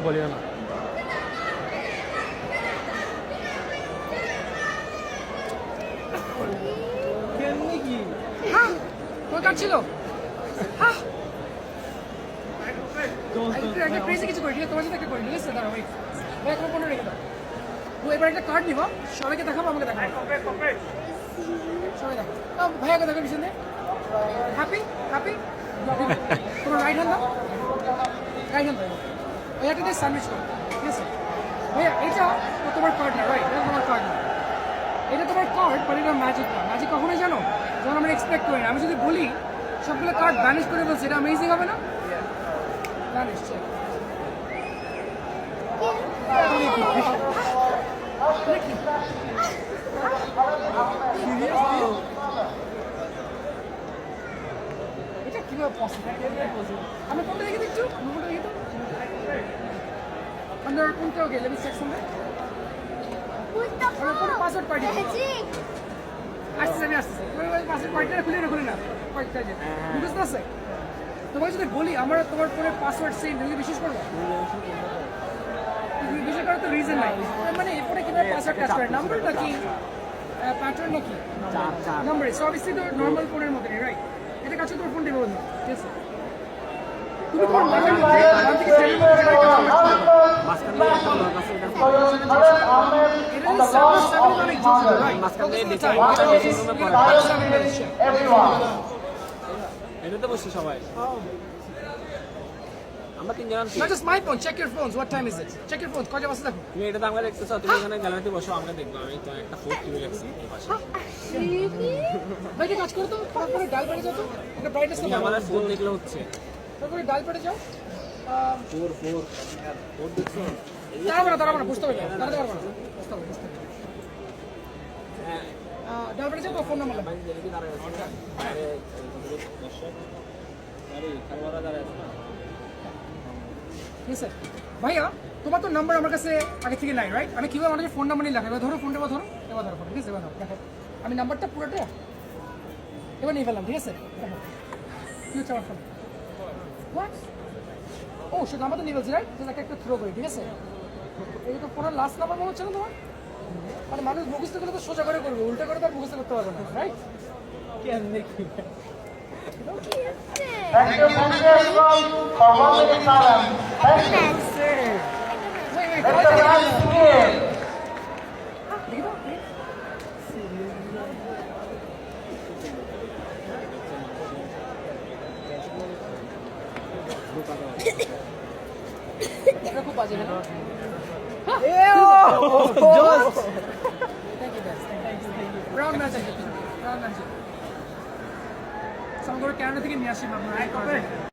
বলিও না। কেমনি কি তোর কার্ড ছিল? একটা ক্রেজি কিছু করি, ঠিক আছে? তোমার সাথে একটা করি, ঠিক আছে? দাঁড়াও, wait. ভাই, এখন ফোনটা রেখে দাও। ও এবার একটা কার্ড নিব, সবাইকে দেখাবো, আমাকে দেখাবো। সবাই দেখো। ভাইয়াকে দেখো পিছনে। Happy happy. তোমার রাইট হ্যান্ড দাও, রাইট হ্যান্ড দাও। ওই একটা দিয়ে স্যান্ডউইচ করো, ঠিক আছে? ভাইয়া এটা তোমার কার্ড না, রাইট? এটা তোমার কার্ড না, এটা তোমার কার্ড, বাট এটা ম্যাজিক না। ম্যাজিক কখনোই জানো, যখন আমরা এক্সপেক্ট করি না। আমি যদি বলি সবগুলো কার্ড ভ্যানিশ করে বলছি, এটা অ্যামেজিং হবে না? ভ্যানিশ। এটা কিভাবে পসিবল? আমি কোনটা দেখে দেখছো? আমি কোনটা দেখে দাও। আমরা কোনটা ওকে লেভেল চেক করবে। কোন পাসওয়ার্ড পাইনি। আসছে আমি আসছে। ওই পাসওয়ার্ড পাইটা খুলে না। পাইটা যে। বুঝতে পারছ? তোমাকে যদি বলি আমরা তোমার ফোনে পাসওয়ার্ড সেম, তুমি বিশ্বাস করবে? তুমি বিশ্বাস করার তো রিজন নাই। মানে এরপরে কিভাবে পাসওয়ার্ড কাজ করে? নাম্বারটা কি? প্যাটার্ন নাকি? নাম্বার। সো অবভিয়াসলি তো নরমাল ফোনের মতই, রাইট? এটা কাছে তোর ফোন দেবো না, ঠিক আছে? তুমি কোন নাম্বার নিতে? নাম থেকে টেলিফোন করে একটা নাম্বার করবে। মাঝখানে একটা লোক আছে, এটা এটা হলো 7 অনেক জোর, রাইট? মাঝখানে দেখে এটা তো বসছি সবাই, আমরা তিনজন আছি। Not just my phone. Check your phones. What time is it? Check your phones. কয়টা বাজে দেখো? তুমি এটা তো আমরা দেখতেছো, তুমি এখানে গ্যালারিতে বসো, আমরা দেখবো। আমি তো একটা ফোন কিনে রাখছি এই পাশে। ভাই কাজ করো তো, তারপরে ডাল পেটে যাও তো। একটা ব্রাইটনেস তুমি আমার ফোন দেখলে হচ্ছে তারপরে ডাল পেটে যাও। ফোর দেখছো? দাঁড়াবো না, বুঝতে পারবে না। দাঁড়াতে পারবো না, বুঝতে পারবে। হ্যাঁ, ডাল পেটে যাও তো, ফোন নাম্বার লাগবে। বাইরে দেখি দাঁড়ায় আছে। আরে দর্শক, আরে খেলোয়াড়রা দাঁড়ায় আছে না। ঠিক আছে ভাইয়া, তোমার তো নাম্বার আমার কাছে আগে থেকে নাই, রাইট? আমি কিভাবে মানুষের ফোন নাম্বার নিয়ে লেখা? এবার ধরো ফোনটা, এবার ধরো ফোন, ঠিক আছে? এবার ধরো, দেখো আমি নাম্বারটা পুরোটা এবার নিয়ে ফেললাম, ঠিক আছে? দেখো কি হচ্ছে আমার ফোন। ও সে নাম্বার তো নিয়ে ফেলছি, রাইট? একটা থ্রো করি, ঠিক আছে? এই তো ফোনের লাস্ট নাম্বার মনে হচ্ছে না তোমার? মানে মানুষ মুখস্থ করলে তো সোজা করে করবে, উল্টা করে তো আর মুখস্থ করতে পারবে না, রাইট? কেমনে কি Thank you, Princess, for 1 minute silence. Thank you. Wait, Let the dance begin. দেখি তো, এটা খুব বাজে না? Thank you guys, thank you. Round magic. So, I'm going to Canada থেকে নিয়ে আসি আপনারা।